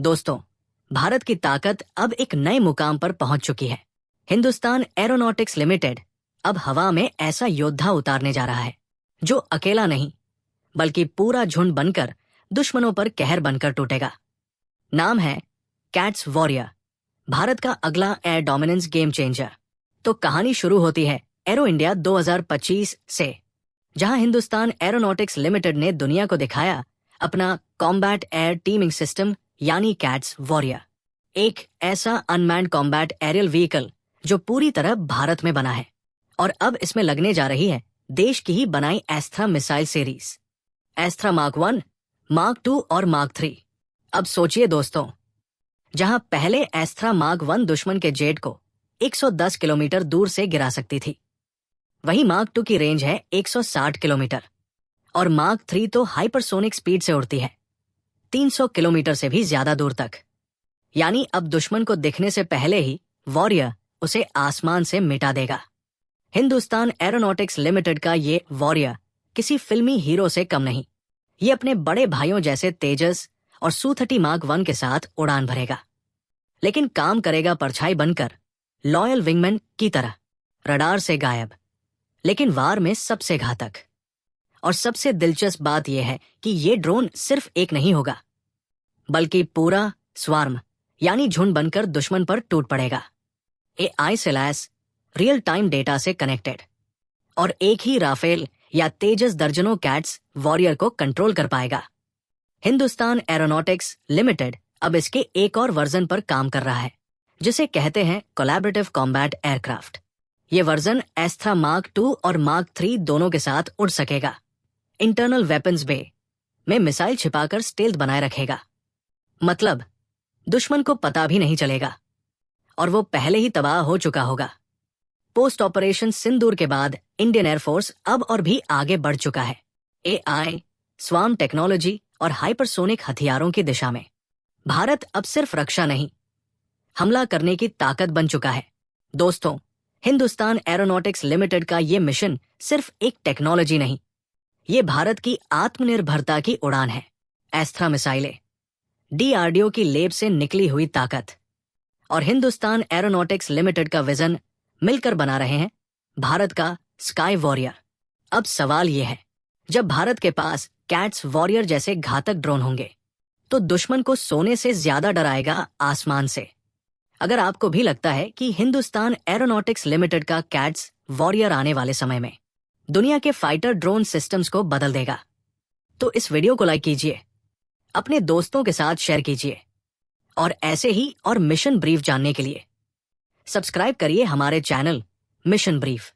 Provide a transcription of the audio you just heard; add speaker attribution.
Speaker 1: दोस्तों, भारत की ताकत अब एक नए मुकाम पर पहुंच चुकी है। हिंदुस्तान एरोनॉटिक्स लिमिटेड अब हवा में ऐसा योद्धा उतारने जा रहा है जो अकेला नहीं बल्कि पूरा झुंड बनकर दुश्मनों पर कहर बनकर टूटेगा। नाम है कैट्स वॉरियर, भारत का अगला एयर डोमिनेंस गेम चेंजर। तो कहानी शुरू होती है एरो इंडिया 2025 से, जहां हिंदुस्तान एरोनॉटिक्स लिमिटेड ने दुनिया को दिखाया अपना कॉम्बैट एयर टीमिंग सिस्टम यानी कैट्स वॉरियर, एक ऐसा अनमैन्ड कॉम्बैट एरियल व्हीकल जो पूरी तरह भारत में बना है। और अब इसमें लगने जा रही है देश की ही बनाई एस्त्रा मिसाइल सीरीज, एस्त्रा मार्क 1, मार्क 2 और मार्क 3। अब सोचिए दोस्तों, जहां पहले एस्त्रा मार्क 1 दुश्मन के जेट को 110 किलोमीटर दूर से गिरा सकती थी, वहीं मार्क 2 की रेंज है 160 किलोमीटर और मार्क 3 तो हाइपरसोनिक स्पीड से उड़ती है 300 किलोमीटर से भी ज्यादा दूर तक। यानी अब दुश्मन को दिखने से पहले ही वॉरियर उसे आसमान से मिटा देगा। हिंदुस्तान एरोनॉटिक्स लिमिटेड का ये वॉरियर किसी फिल्मी हीरो से कम नहीं। ये अपने बड़े भाइयों जैसे तेजस और सू-30 मार्क 1 के साथ उड़ान भरेगा, लेकिन काम करेगा परछाई बनकर, लॉयल विंगमैन की तरह, रडार से गायब लेकिन वार में सबसे घातक। और सबसे दिलचस्प बात यह है कि ये ड्रोन सिर्फ एक नहीं होगा, बल्कि पूरा स्वार्म यानी झुंड बनकर दुश्मन पर टूट पड़ेगा। AI से लैस, रियल टाइम डेटा से कनेक्टेड, और एक ही राफेल या तेजस दर्जनों कैट्स वॉरियर को कंट्रोल कर पाएगा। हिंदुस्तान एरोनॉटिक्स लिमिटेड अब इसके एक और वर्जन पर काम कर रहा है, जिसे कहते हैं कोलैबोरेटिव कॉम्बैट एयरक्राफ्ट। ये वर्जन एस्त्रा मार्क 2 और मार्क 3 दोनों के साथ उड़ सकेगा। इंटरनल वेपन्स बे में मिसाइल छिपाकर स्टेल्थ बनाए रखेगा, मतलब दुश्मन को पता भी नहीं चलेगा और वो पहले ही तबाह हो चुका होगा। पोस्ट ऑपरेशन सिंदूर के बाद इंडियन एयरफोर्स अब और भी आगे बढ़ चुका है AI, स्वार्म टेक्नोलॉजी और हाइपरसोनिक हथियारों की दिशा में। भारत अब सिर्फ रक्षा नहीं, हमला करने की ताकत बन चुका है। दोस्तों, हिंदुस्तान एरोनॉटिक्स लिमिटेड का ये मिशन सिर्फ एक टेक्नोलॉजी नहीं, ये भारत की आत्मनिर्भरता की उड़ान है। एस्त्रा मिसाइलें, DRDO की लेब से निकली हुई ताकत और हिंदुस्तान एरोनॉटिक्स लिमिटेड का विजन मिलकर बना रहे हैं भारत का स्काई वॉरियर। अब सवाल यह है, जब भारत के पास कैट्स वॉरियर जैसे घातक ड्रोन होंगे तो दुश्मन को सोने से ज्यादा डराएगा आसमान से। अगर आपको भी लगता है कि हिंदुस्तान एरोनॉटिक्स लिमिटेड का कैट्स वॉरियर आने वाले समय में दुनिया के फाइटर ड्रोन सिस्टम्स को बदल देगा, तो इस वीडियो को लाइक कीजिए, अपने दोस्तों के साथ शेयर कीजिए और ऐसे ही और मिशन ब्रीफ जानने के लिए सब्सक्राइब करिए हमारे चैनल मिशन ब्रीफ।